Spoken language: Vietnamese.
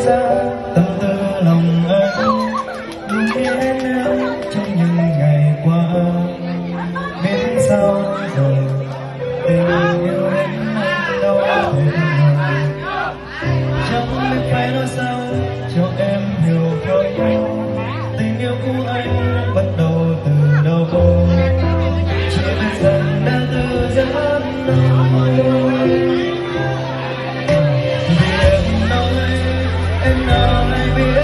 ra tâm tư lòng anh luôn nghĩ em trong những ngày qua. Biết sao rồi tình yêu đến anh đâu thể ngờ, chẳng biết phải nói sao cho em hiểu thôi. Tình yêu của anh bắt đầu từ đâu, chỉ biết rằng đã từ rất lâu. Vì em nói biết